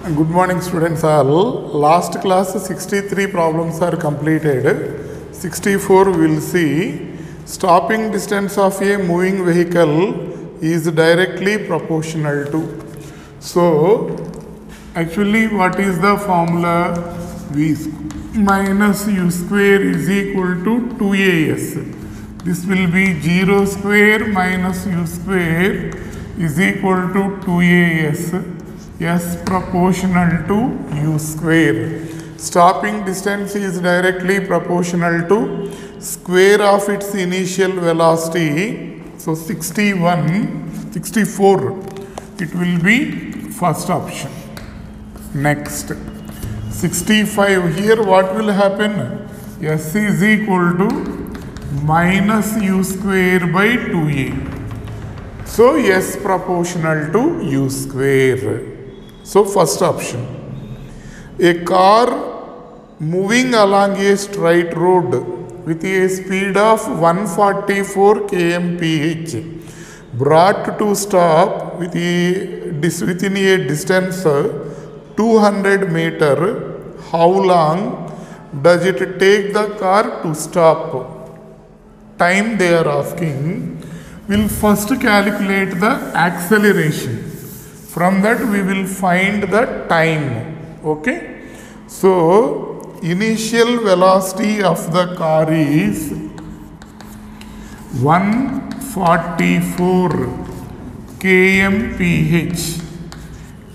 Good morning, students all. Last class 63 problems are completed. 64 we will see. Stopping distance of a moving vehicle is directly proportional to. So, actually what is the formula? V minus u square is equal to 2as. This will be 0 square minus u square is equal to 2as. S proportional to u square. Stopping distance is directly proportional to square of its initial velocity. So 64, it will be first option. Next, 65, here what will happen? S is equal to minus u square by 2a. So S proportional to u square. So first option. A car moving along a straight road with a speed of 144 kmph brought to stop within a distance 200 meter. How long does it take the car to stop? Time they are asking. We'll first calculate the acceleration. From that we will find the time. Okay. So initial velocity of the car is 144 kmph.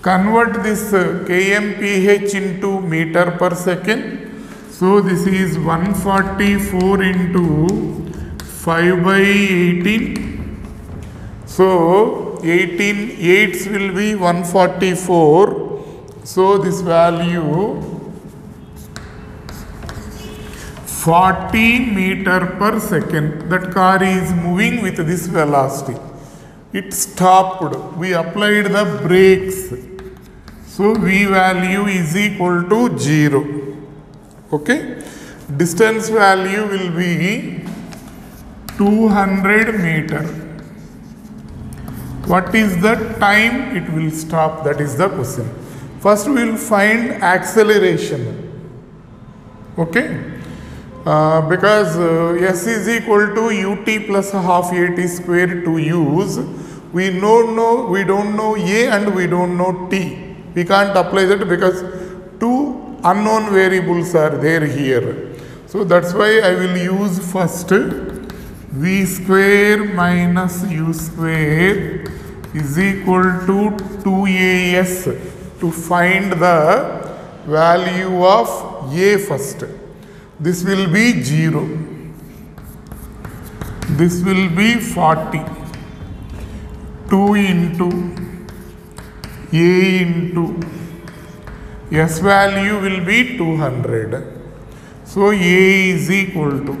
Convert this kmph into meter per second. So this is 144 into 5 by 18. So 18 8s will be 144. So this value 40 meter per second. That car is moving with this velocity. It stopped. We applied the brakes. So V value is equal to 0. Okay. Distance value will be 200 meter. What is the time it will stop? That is the question. First we will find acceleration. Okay. Because S is equal to ut plus half at square to use. We don't know A and we don't know T. We can't apply that because two unknown variables are there here. So that's why I will use first V square minus u square is equal to 2as to find the value of A first. This will be 0. This will be 40. 2 into A into S value will be 200. So A is equal to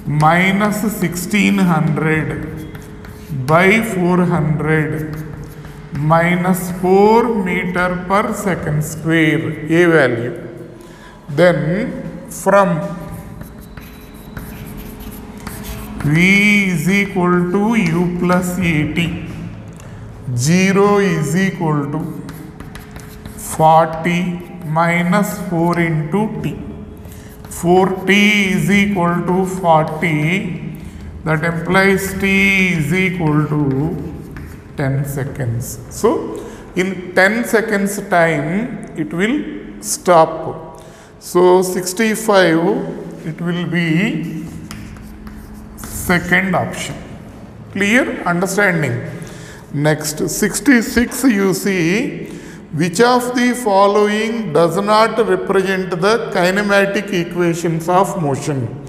minus 1600 by 400 minus 4 meter per second square, A value. Then from V is equal to U plus AT, 0 is equal to 40 minus 4 into T. 4t is equal to 40. That implies t is equal to 10 seconds. So, in 10 seconds time, it will stop. So, 65, it will be second option. Clear? Understanding? Next, 66 you see, which of the following does not represent the kinematic equations of motion?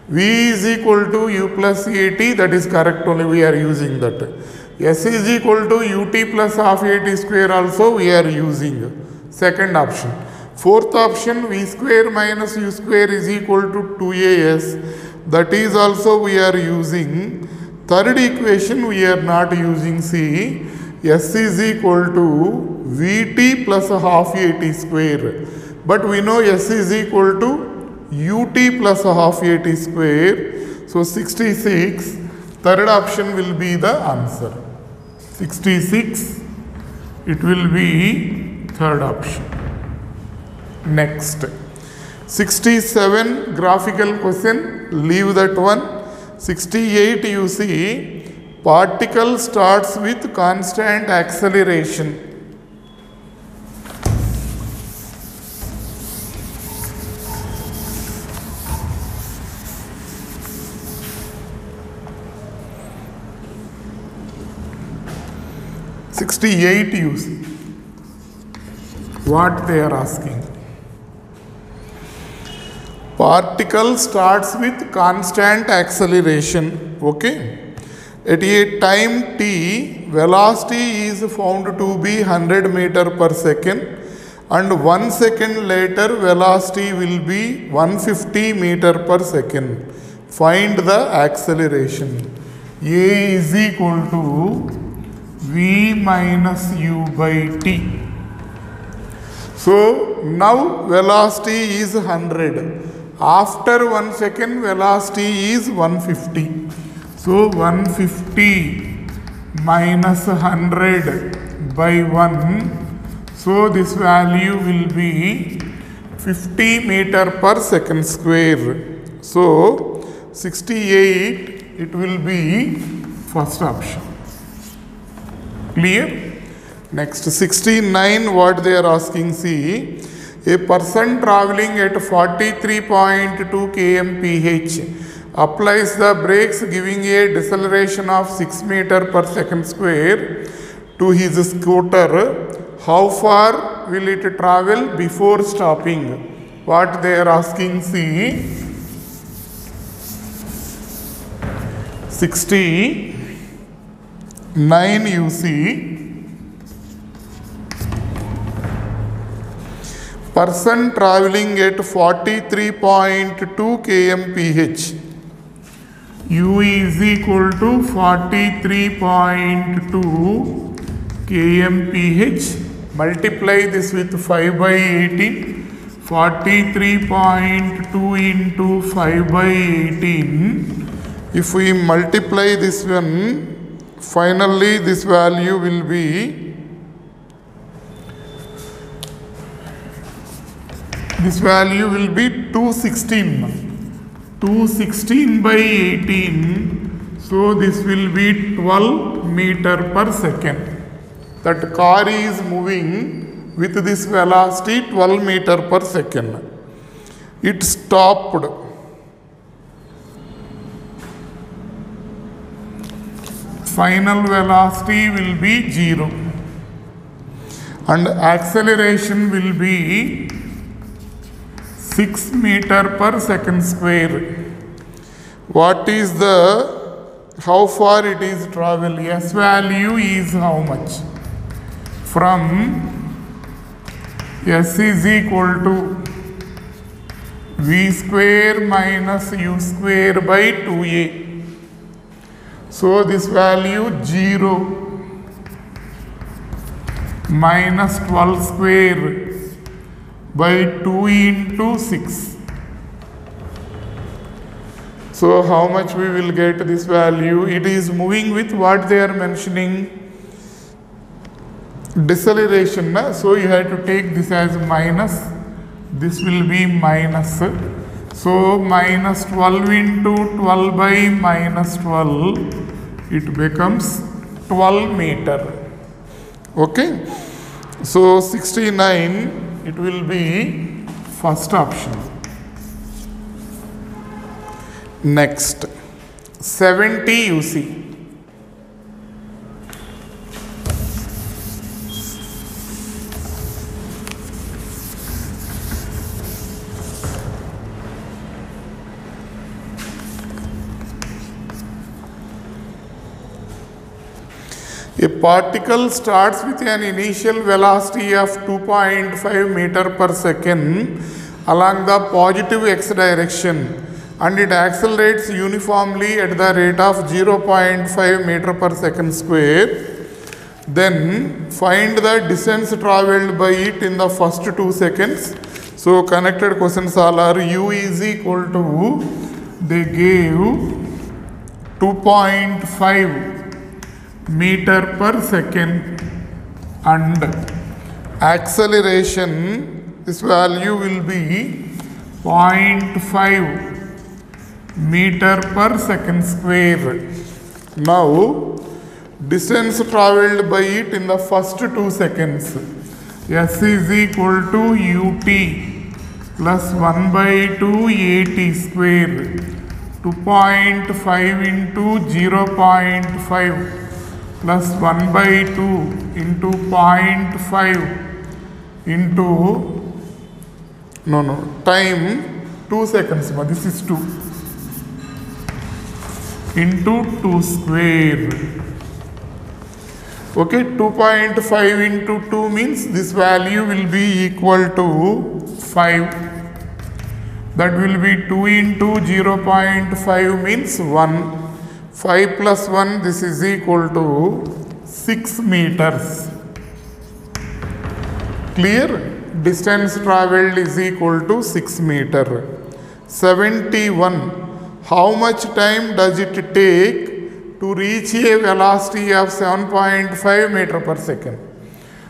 V is equal to U plus AT, that is correct, only we are using that. S is equal to UT plus half AT square also we are using. Second option. Fourth option, V square minus U square is equal to 2as, that is also we are using. Third equation we are not using. See, S is equal to Vt plus half AT square. But we know S is equal to ut plus half at square. So 66, third option will be the answer. 66, it will be third option. Next, 67 graphical question, leave that one. 68 you see, particle starts with constant acceleration. You see what they are asking. Particle starts with constant acceleration. Okay. At a time t, velocity is found to be 100 meter per second, and 1 second later velocity will be 150 meter per second. Find the acceleration. A is equal to v minus u by t. So now velocity is 100. After 1 second velocity is 150. So 150 minus 100 by 1. So this value will be 50 meter per second square. So 68, it will be first option. Clear? Next, 69, what they are asking, see, a person traveling at 43.2 kmph applies the brakes giving a deceleration of 6 meter per second square to his scooter. How far will it travel before stopping? What they are asking, see, 69 you see, person traveling at 43.2 kmph. U is equal to 43.2 kmph. Multiply this with 5 by 18. 43.2 into 5 by 18. If we multiply this one, finally this value will be, this value will be 216. 216 by 18. So this will be 12 meter per second. That car is moving with this velocity 12 meter per second. It stopped. Final velocity will be 0. And acceleration will be 6 meter per second square. What is the, how far it is travel? S value is how much? From S is equal to V square minus U square by 2A. So this value 0 minus 12 square by 2 into 6. So how much we will get this value? It is moving with what they are mentioning, deceleration. So you have to take this as minus. This will be minus. So minus 12 into 12 by minus 12. It becomes 12 meter. Okay. So 69. It will be first option. Next, 70 you see. A particle starts with an initial velocity of 2.5 meter per second along the positive x direction, and it accelerates uniformly at the rate of 0.5 meter per second square. Then find the distance travelled by it in the first 2 seconds. So connected questions all are u is equal to, they gave 2.5 meter per second and acceleration, this value will be 0.5 meter per second square. Now, distance travelled by it in the first 2 seconds. S is equal to ut plus 1 by 2 at square. 2.5 into 0.5 plus 1 by 2 into 0.5 into time 2 seconds. This is 2 into 2 square. Okay, 2.5 into 2 means this value will be equal to 5. That will be 2 into 0.5 means 1. 5 plus 1, this is equal to 6 meters. Clear? Distance travelled is equal to 6 meter. 71. How much time does it take to reach a velocity of 7.5 meter per second?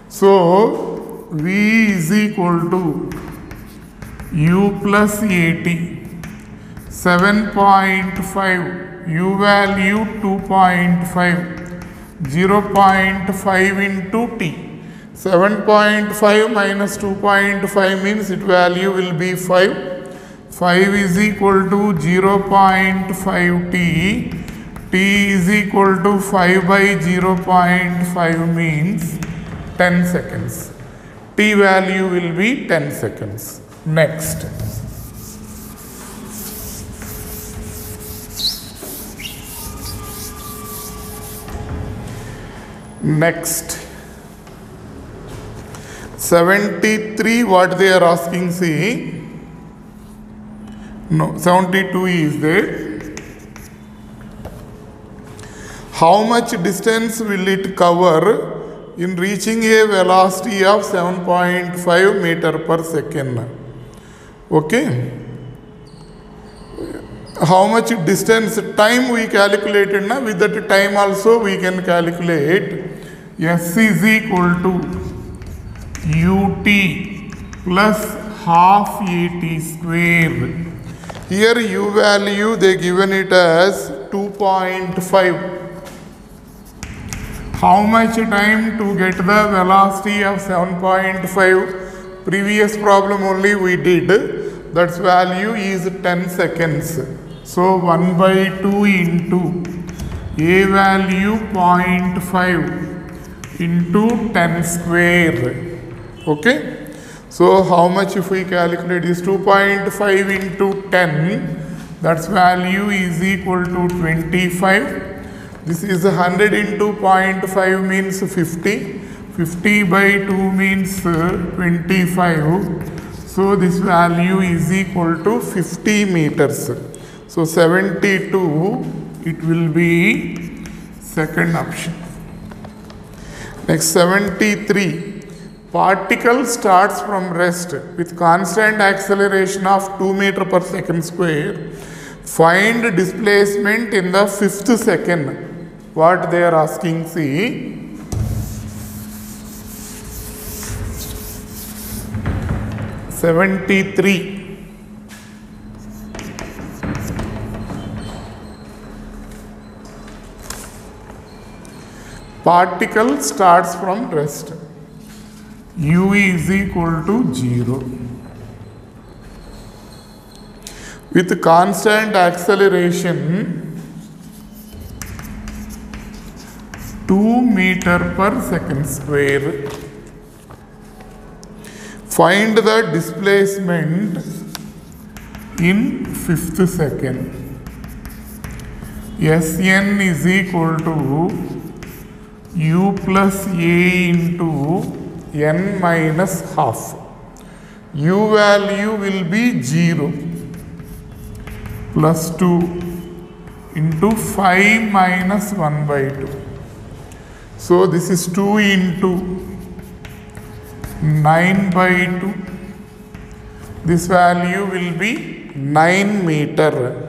So, V is equal to U plus AT. 7.5. U value 2.5. 0.5 into T. 7.5 minus 2.5 means its value will be 5. 5 is equal to 0.5 T. T is equal to 5 by 0.5 means 10 seconds. T value will be 10 seconds. Next. Next. 73, what they are asking, see. No, 72 is there. How much distance will it cover in reaching a velocity of 7.5 meter per second? Okay. How much distance, time we calculated now, with that time also we can calculate. S is equal to ut plus half at square. Here u value they given it as 2.5. How much time to get the velocity of 7.5? Previous problem only we did. That's value is 10 seconds. So 1 by 2 into a value 0.5 into 10 square. Okay. So how much if we calculate this 2.5 into 10, that's value is equal to 25. This is 100 into 0.5 means 50. 50 by 2 means 25. So this value is equal to 50 meters. So 72, it will be second option. Next 73. Particle starts from rest with constant acceleration of 2 meter per second square. Find displacement in the 5th second. What they are asking, see. '73. Particle starts from rest. U is equal to 0. With constant acceleration 2 meter per second square. Find the displacement in 5th second. Sn is equal to U plus A into n minus half. U value will be 0 plus 2 into 5 minus 1 by 2. So this is 2 into 9 by 2. This value will be 9 meter.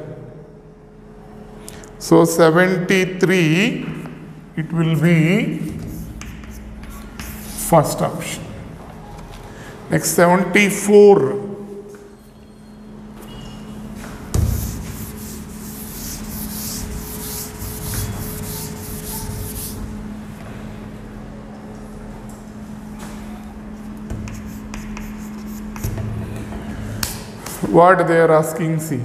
So 73, it will be first option. Next 74. What they are asking, see.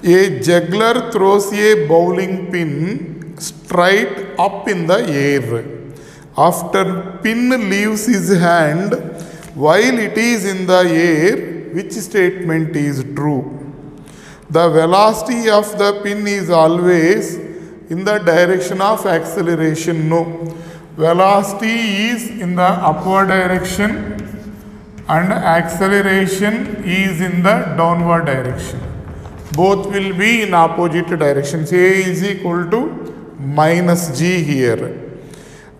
A juggler throws a bowling pin straight up in the air. After pin leaves his hand while it is in the air, which statement is true? The velocity of the pin is always in the direction of acceleration. No. Velocity is in the upward direction and acceleration is in the downward direction. Both will be in opposite directions. A is equal to minus g here.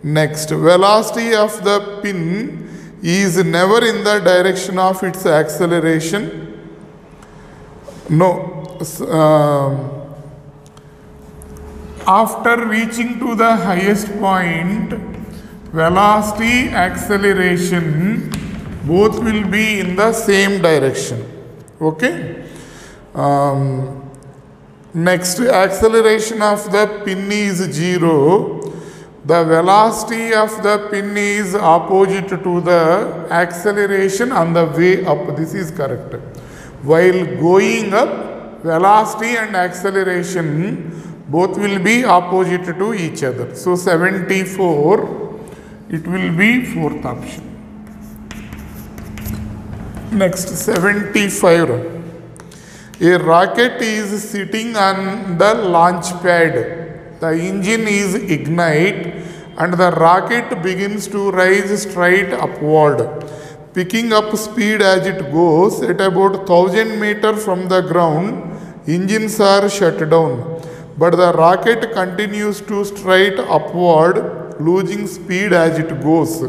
Next, velocity of the pin is never in the direction of its acceleration. No. After reaching to the highest point, velocity, acceleration, both will be in the same direction. Okay. Next, acceleration of the pin is 0. The velocity of the pin is opposite to the acceleration on the way up. This is correct. While going up, velocity and acceleration both will be opposite to each other. So 74, it will be fourth option. Next 75. A rocket is sitting on the launch pad. The engine is ignite and the rocket begins to rise straight upward, picking up speed as it goes. At about 1000 meters from the ground, engines are shut down. But the rocket continues to straight upward, losing speed as it goes.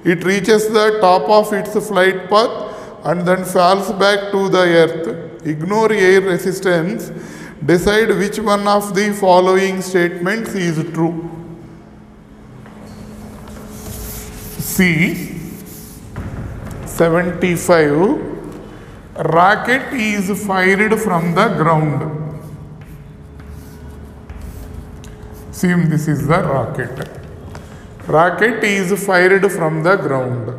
It reaches the top of its flight path and then falls back to the earth. Ignore air resistance. Decide which one of the following statements is true. C. 75. Rocket is fired from the ground. See, this is the rocket. Rocket is fired from the ground.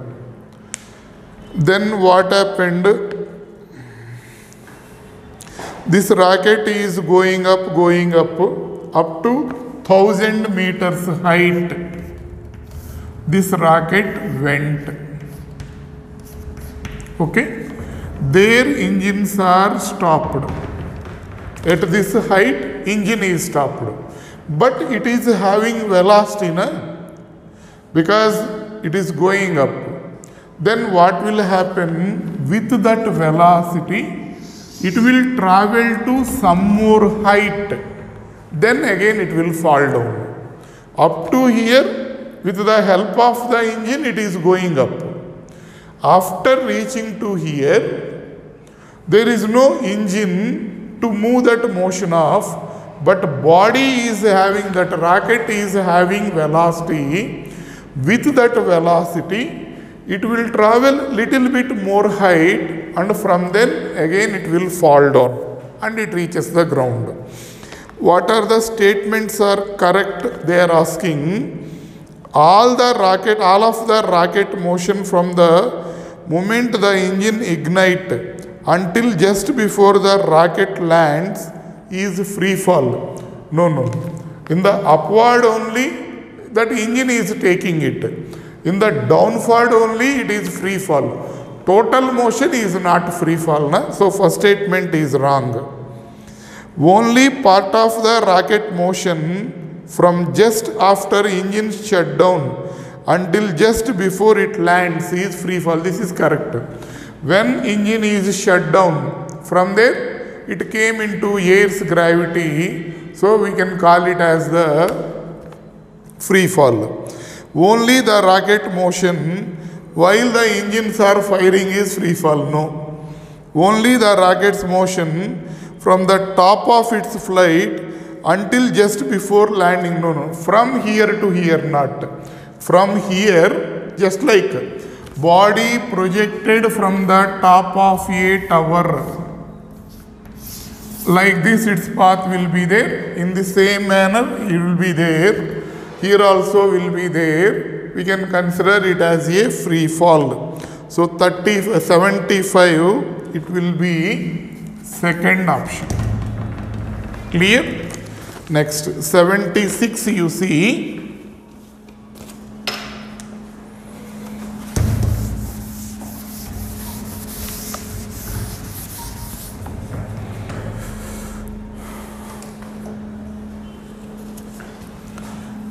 Then what happened? This rocket is going up to 1000 meters height. This rocket went. Okay. Their engines are stopped. At this height, engine is stopped. But it is having velocity, na? Because it is going up. Then what will happen with that velocity? It will travel to some more height. Then again it will fall down. Up to here, with the help of the engine, it is going up. After reaching to here, there is no engine to move that motion off. But body is having, that rocket is having velocity. With that velocity, it will travel little bit more height and from then again it will fall down and it reaches the ground. What are the statements are correct? They are asking all of the rocket motion from the moment the engine ignite until just before the rocket lands is free fall. No. In the upward only that engine is taking it. In the downward only it is free fall. Total motion is not free fall. Na? So first statement is wrong. Only part of the rocket motion from just after engine shut down until just before it lands is free fall. This is correct. When engine is shut down, from there it came into air's gravity, so we can call it as the free fall. Only the rocket motion while the engines are firing is free fall. No. Only the rocket's motion from the top of its flight until just before landing. No. From here to here not. from here, just like body projected from the top of a tower, like this its path will be there. In the same manner it will be there, here also will be there. We can consider it as a free fall. So 75 it will be second option. Clear? Next 76 you see.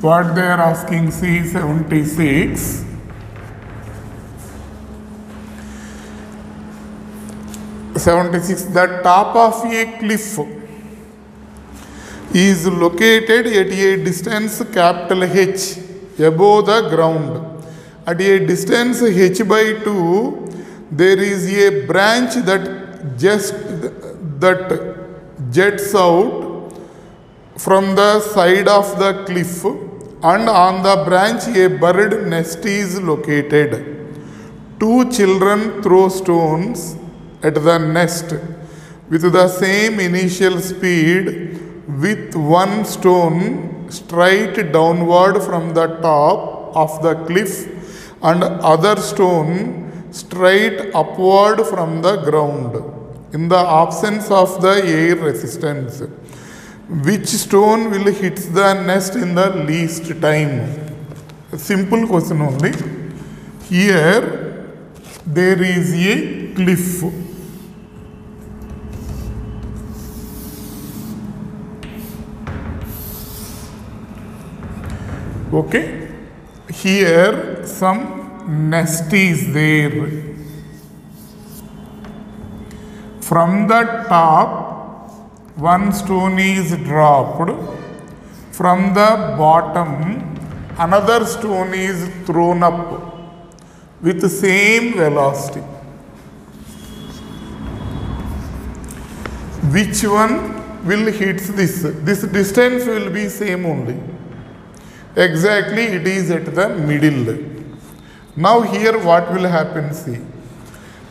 What they are asking, see 76. The top of a cliff is located at a distance capital H above the ground. At a distance h by 2, there is a branch that jets out from the side of the cliff, and on the branch a bird nest is located. Two children throw stones at the nest with the same initial speed, with one stone straight downward from the top of the cliff and other stone straight upward from the ground. In the absence of the air resistance, which stone will hit the nest in the least time? A simple question only. Here there is a cliff. Okay, here some nest is there. From the top one stone is dropped, from the bottom another stone is thrown up with the same velocity. Which one will hit this? This distance will be same only. Exactly, it is at the middle. Now here what will happen, see.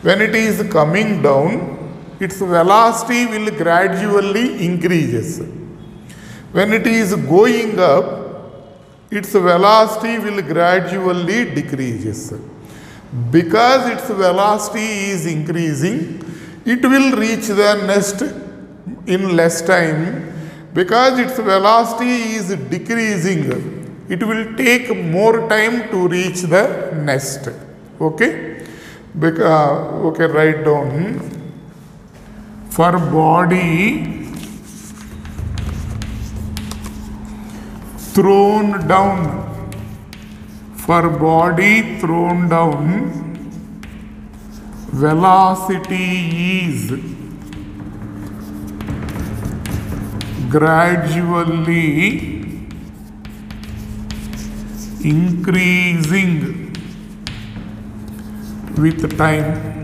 When it is coming down, its velocity will gradually increases. When it is going up, its velocity will gradually decreases. Because its velocity is increasing, it will reach the nest in less time. Because its velocity is decreasing, it will take more time to reach the nest. Okay? Okay, write down. For body thrown down, velocity is gradually increasing with time.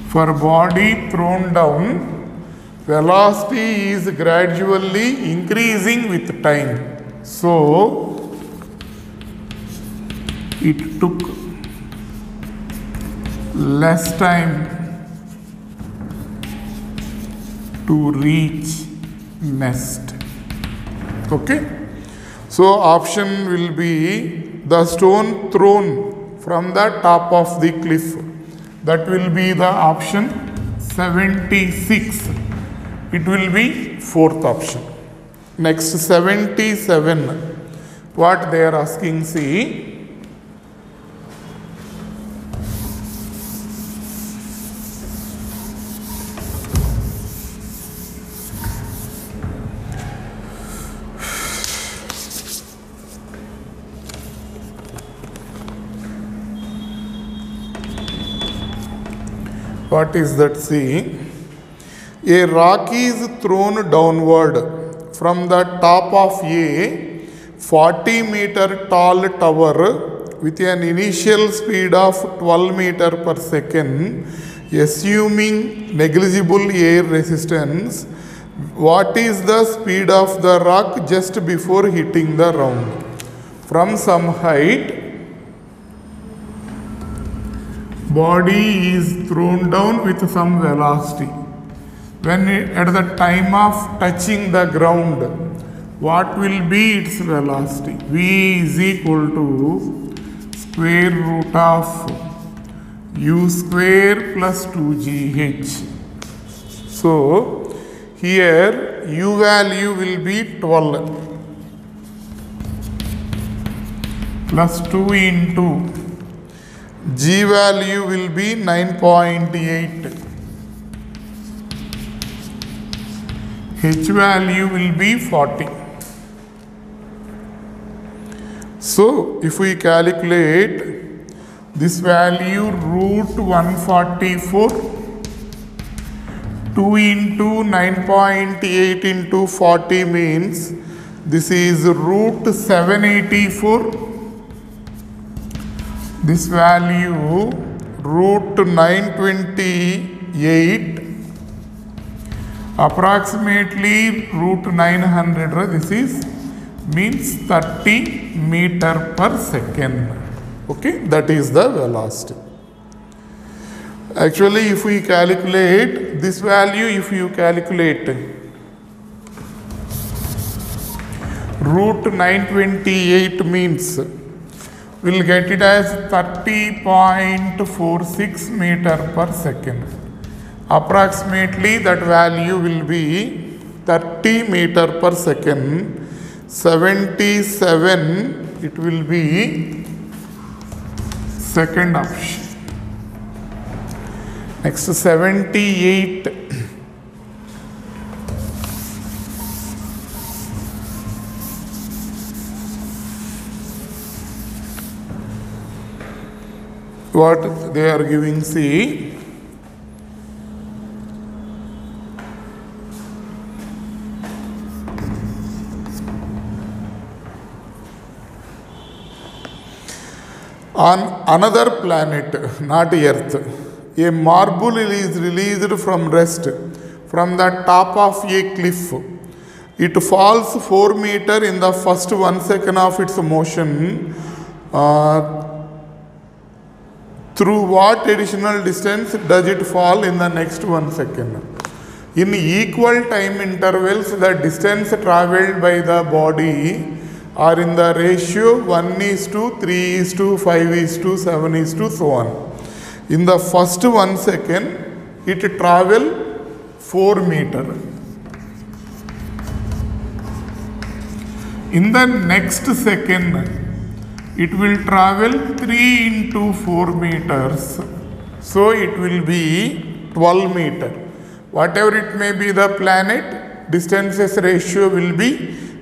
For body thrown down, velocity is gradually increasing with time. So it took less time to reach nest. Okay? So option will be the stone thrown from the top of the cliff. That will be the option 76. It will be fourth option. Next 77. What they are asking, see. What is that? See, a rock is thrown downward from the top of a 40-meter tall tower with an initial speed of 12 meter per second, assuming negligible air resistance. What is the speed of the rock just before hitting the ground? from some height, body is thrown down with some velocity. When at the time of touching the ground, what will be its velocity? V is equal to square root of u square plus 2gh. So here u value will be 12 plus 2 into g value will be 9.8. H value will be 40. So if we calculate this value, root 144, 2 into 9.8 into 40 means this is root 784. This value root 928, approximately root 900. This is means 30 meter per second. Okay, that is the velocity. Actually, if we calculate this value, if you calculate root 928 means we'll get it as 30.46 meter per second. Approximately that value will be 30 meter per second. 77 it will be second option. Next 78. What they are giving, see, on another planet, not Earth, a marble is released from rest from the top of a cliff. It falls 4 meters in the first 1 second of its motion. Through what additional distance does it fall in the next 1 second? In equal time intervals, the distance travelled by the body are in the ratio 1:3:5:7 so on. In the first 1 second, it travel 4 meters. In the next second, it will travel 3 into 4 meters. So it will be 12 meters. Whatever it may be the planet, distances ratio will be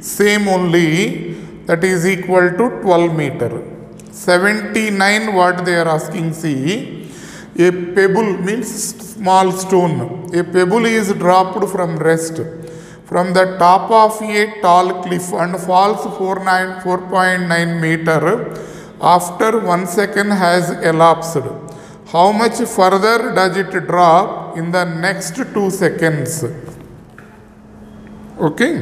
same only, that is equal to 12 meters. 79 what they are asking, see, a pebble means small stone. A pebble is dropped from rest from the top of a tall cliff and falls 4.9 meter after 1 second has elapsed. How much further does it drop in the next 2 seconds? Okay.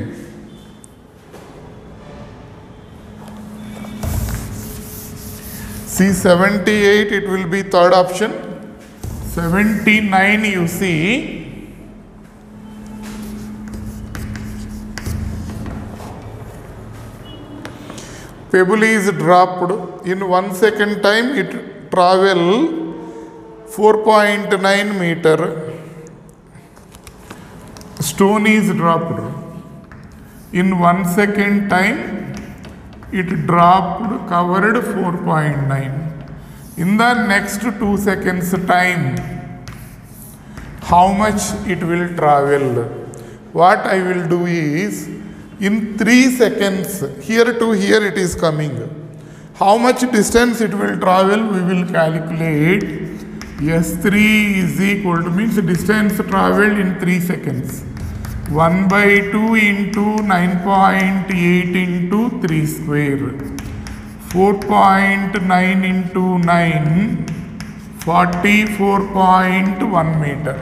See 78, it will be third option. 79 you see, pebble is dropped. In 1 second time it travel 4.9 meter. Stone is dropped. In 1 second time it dropped, covered 4.9. In the next 2 seconds time, how much it will travel? What I will do is, in 3 seconds, here to here it is coming. How much distance it will travel, we will calculate. S3 is equal to, means distance traveled in 3 seconds. 1/2 into 9.8 into 3 square. 4.9 into 9, 44.1 meter.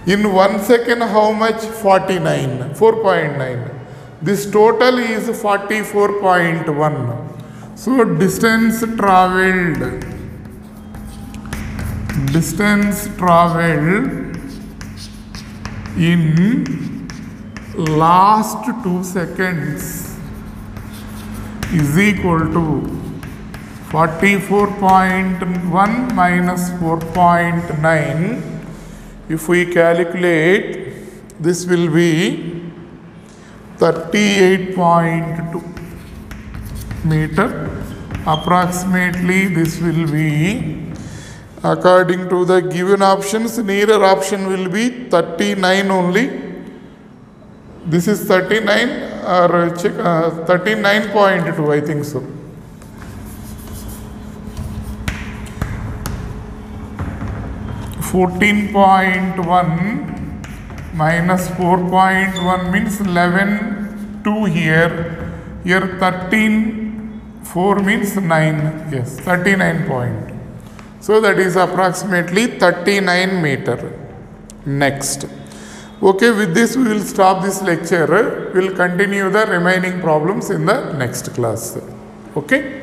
In 1 second how much? 49, 4.9. This total is 44.1. So distance traveled in last 2 seconds is equal to 44.1 minus 4.9. If we calculate, this will be 38.2 meter. Approximately this will be, according to the given options, nearer option will be 39 only. This is 39 or check 39.2, I think so. (14.1) minus 4.1 means 11.2 here. Here 13.4 means 9. Yes, 39 point. So that is approximately 39 meter. Next. Okay, with this we will stop this lecture. We will continue the remaining problems in the next class. Okay.